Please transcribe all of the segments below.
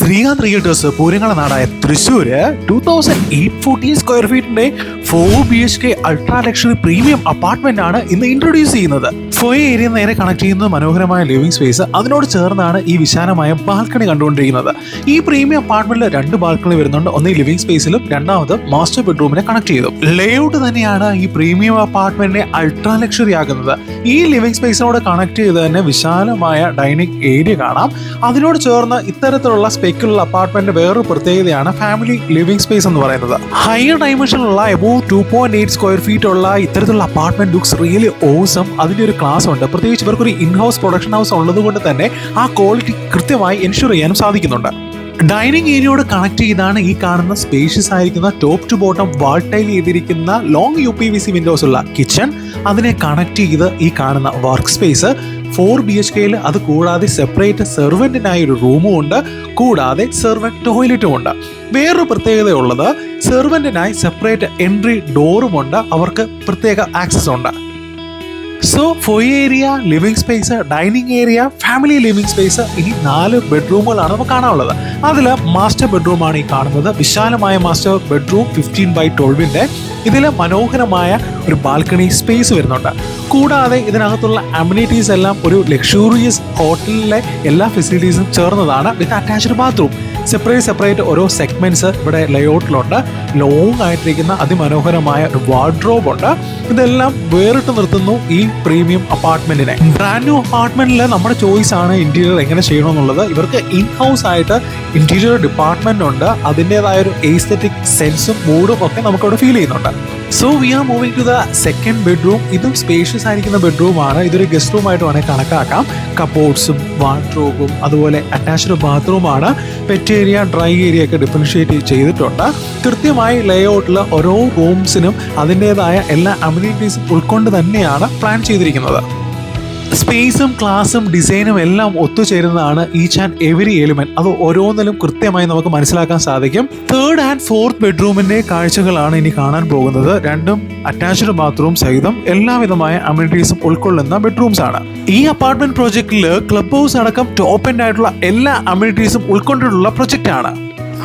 Srikanth realtors പൂരങ്ങള നാടായ Thrissur 2840 square ഫീറ്റിന്റെ 4 BHK ultra luxury premium apartment ആണ് ഇന്ന് ഇൻട്രൊഡ്യൂസ് ചെയ്യുന്നത്. ഫോയ ഏരിയ നേരെ കണക്ട് ചെയ്യുന്ന മനോഹരമായ ലിവിംഗ് സ്പേസ്, അതിനോട് ചേർന്നാണ് ഈ വിശാലമായ ബാൽക്കണി കണ്ടുകൊണ്ടിരിക്കുന്നത്. ഈ പ്രീമിയം അപ്പാർട്ട്മെന്റിൽ 2 ബാൽക്കണി വരുന്നുണ്ട്. ഒന്ന് ഈ ലിവിംഗ് സ്പേസിലും രണ്ടാമത് മാസ്റ്റർ ബെഡ്റൂമിനെ കണക്ട് ചെയ്തു. ലേഔട്ട് തന്നെയാണ് ഈ പ്രീമിയം അപ്പാർട്ട്മെന്റിനെ അൾട്രാ ലക്ഷറി ആക്കുന്നത്. ഈ ലിവിംഗ് സ്പേസിനോട് കണക്ട് ചെയ്ത് തന്നെ വിശാലമായ ഡൈനിങ് ഏരിയ കാണാം. അതിനോട് ചേർന്ന് ഇത്തരത്തിലുള്ള സ്പെക്കുള്ള അപ്പാർട്ട്മെന്റ് വേറൊരു പ്രത്യേകതയാണ് ഫാമിലി ലിവിംഗ് സ്പേസ് എന്ന് പറയുന്നത്. ഹയർ ഡൈമെൻഷനുള്ള എബോവ് 2.8 സ്ക്വയർ ഫീറ്റ് ഉള്ള ഇത്തരത്തിലുള്ള അപ്പാർട്ട്മെന്റ് ലുക്സ് റിയലി ഓസം. അതിന്റെ ഒരു ക്ലാസ് ഉണ്ട്. പ്രത്യേകിച്ച് ഇവർക്കൊരു ഇൻ ഹൗസ് പ്രൊഡക്ഷൻ ഹൗസ് ഉള്ളത് കൊണ്ട് തന്നെ ആ ക്വാളിറ്റി കൃത്യമായി എൻഷുർ ചെയ്യാനും സാധിക്കുന്നുണ്ട്. ഡൈനിങ് ഏരിയയോട് കണക്ട് ചെയ്താണ് ഈ കാണുന്ന സ്പേഷ്യസ് ആയിരിക്കുന്ന top to bottom wall tile ചെയ്തിരിക്കുന്ന ലോങ് UPVC വിൻഡോസ് ഉള്ള കിച്ചൺ. അതിനെ കണക്ട് ചെയ്ത് ഈ കാണുന്ന വർക്ക് സ്പേസ് 4 BHKയിൽ. അത് കൂടാതെ സെപ്പറേറ്റ് സെർവൻറ്റിനായി ഒരു റൂമും ഉണ്ട്. കൂടാതെ സെർവൻറ്റ് ടോയ്ലറ്റും ഉണ്ട്. വേറൊരു പ്രത്യേകതയുള്ളത്, സെർവൻറ്റിനായി സെപ്പറേറ്റ് എൻട്രി ഡോറും ഉണ്ട്. അവർക്ക് പ്രത്യേക ആക്സസ് ഉണ്ട്. So foyer area, living space, dining area, family living space, ഇനി 4 ബെഡ്റൂമുകളാണ് നമുക്ക് കാണാനുള്ളത്. അതിൽ മാസ്റ്റർ ബെഡ്റൂമാണ് ഈ കാണുന്നത്. വിശാലമായ മാസ്റ്റർ ബെഡ്റൂം 15/12ന്റെ. ഇതിൽ മനോഹരമായ ഒരു ബാൽക്കണി സ്പേസ് വരുന്നുണ്ട്. കൂടാതെ ഇതിനകത്തുള്ള അമ്യൂണിറ്റീസ് എല്ലാം ഒരു ലക്ഷൂറിയസ് ഹോട്ടലിലെ എല്ലാ ഫെസിലിറ്റീസും ചേർന്നതാണ്. വിത്ത് അറ്റാച്ച്ഡ് ബാത്റൂം. സെപ്പറേറ്റ് ഓരോ സെഗ്മെന്റ്സ് ഇവിടെ ലേഔട്ടിലുണ്ട്. ലോങ് ആയിട്ടിരിക്കുന്ന അതിമനോഹരമായ ഒരു വാർഡ്രോബ് ഉണ്ട്. ഇതെല്ലാം വേറിട്ട് നിർത്തുന്നു ഈ പ്രീമിയം അപ്പാർട്ട്മെന്റിനെ. ബ്രാൻഡ് ന്യൂ അപ്പാർട്ട്മെന്റിൽ നമ്മുടെ ചോയ്സ് ആണ് ഇന്റീരിയർ എങ്ങനെ ചെയ്യണമെന്നുള്ളത്. ഇവർക്ക് ഇൻ ഹൗസ് ആയിട്ട് ഇന്റീരിയർ ഡിപ്പാർട്ട്മെന്റ് ഉണ്ട്. അതിൻ്റെതായ ഒരു എസ്തെറ്റിക് സെൻസും മൂഡും ഒക്കെ നമുക്കവിടെ ഫീൽ ചെയ്യുന്നുണ്ട്. So we are moving to the second bedroom. ഇതും സ്പേഷ്യസ് ആയിരിക്കുന്ന ബെഡ്റൂമാണ്. ഇതൊരു ഗസ്റ്റ് റൂം ആയിട്ട് വേണമെങ്കിൽ കണക്കാക്കാം. കബോർഡ്സും വാർഡ്രോബും അതുപോലെ അറ്റാച്ച്ഡ് ബാത്റൂമാണ്. പെറ്റ് ഏരിയ, ഡ്രൈ ഏരിയ ഒക്കെ ഡിഫറൻഷിയേറ്റ് ചെയ്തിട്ടുണ്ട്. കൃത്യമായി ലേഔട്ടിൽ ഓരോ റൂംസിനും അതിൻ്റെതായ എല്ലാ അമ്യൂണിറ്റീസും ഉൾക്കൊണ്ട് തന്നെയാണ് പ്ലാൻ ചെയ്തിരിക്കുന്നത്. സ്പേസും ക്ലാസും ഡിസൈനും എല്ലാം ഒത്തുചേരുന്നതാണ് ഈച്ച് ആൻഡ് എവറി എലിമെന്റ്. അത് ഓരോന്നിലും കൃത്യമായി നമുക്ക് മനസ്സിലാക്കാൻ സാധിക്കും. 3rd ആൻഡ് 4th ബെഡ്റൂമിന്റെ കാഴ്ചകളാണ് ഇനി കാണാൻ പോകുന്നത്. രണ്ടും അറ്റാച്ച്ഡ് ബാത്റൂം സഹിതം എല്ലാവിധമായ അമ്യൂണിറ്റീസും ഉൾക്കൊള്ളുന്ന ബെഡ്റൂംസ് ആണ്. ഈ അപ്പാർട്ട്മെന്റ് പ്രോജക്റ്റിൽ ക്ലബ് ഹൗസ് അടക്കം ടോപ്പ് എൻഡ് ആയിട്ടുള്ള എല്ലാ അമ്യൂണിറ്റീസും ഉൾക്കൊണ്ടിട്ടുള്ള പ്രൊജക്റ്റ് ആണ്.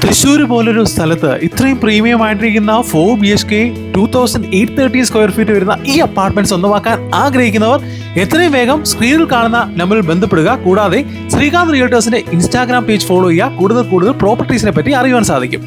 തൃശ്ശൂർ പോലൊരു സ്ഥലത്ത് ഇത്രയും പ്രീമിയം ആയിട്ടിരിക്കുന്ന 4 BHK 2830 സ്ക്വയർ ഫീറ്റ് വരുന്ന ഈ അപ്പാർട്ട്മെന്റ് സ്വന്തമാക്കാൻ ആഗ്രഹിക്കുന്നവർ എത്രയും വേഗം സ്ക്രീനിൽ കാണുന്ന നമ്പറിൽ ബന്ധപ്പെടുക. കൂടാതെ ശ്രീകാന്ത് റിയൽറ്റേഴ്സിന്റെ ഇൻസ്റ്റാഗ്രാം പേജ് ഫോളോ ചെയ്യുക. കൂടുതൽ പ്രോപ്പർട്ടീസിനെ പറ്റി അറിയുവാൻ സാധിക്കും.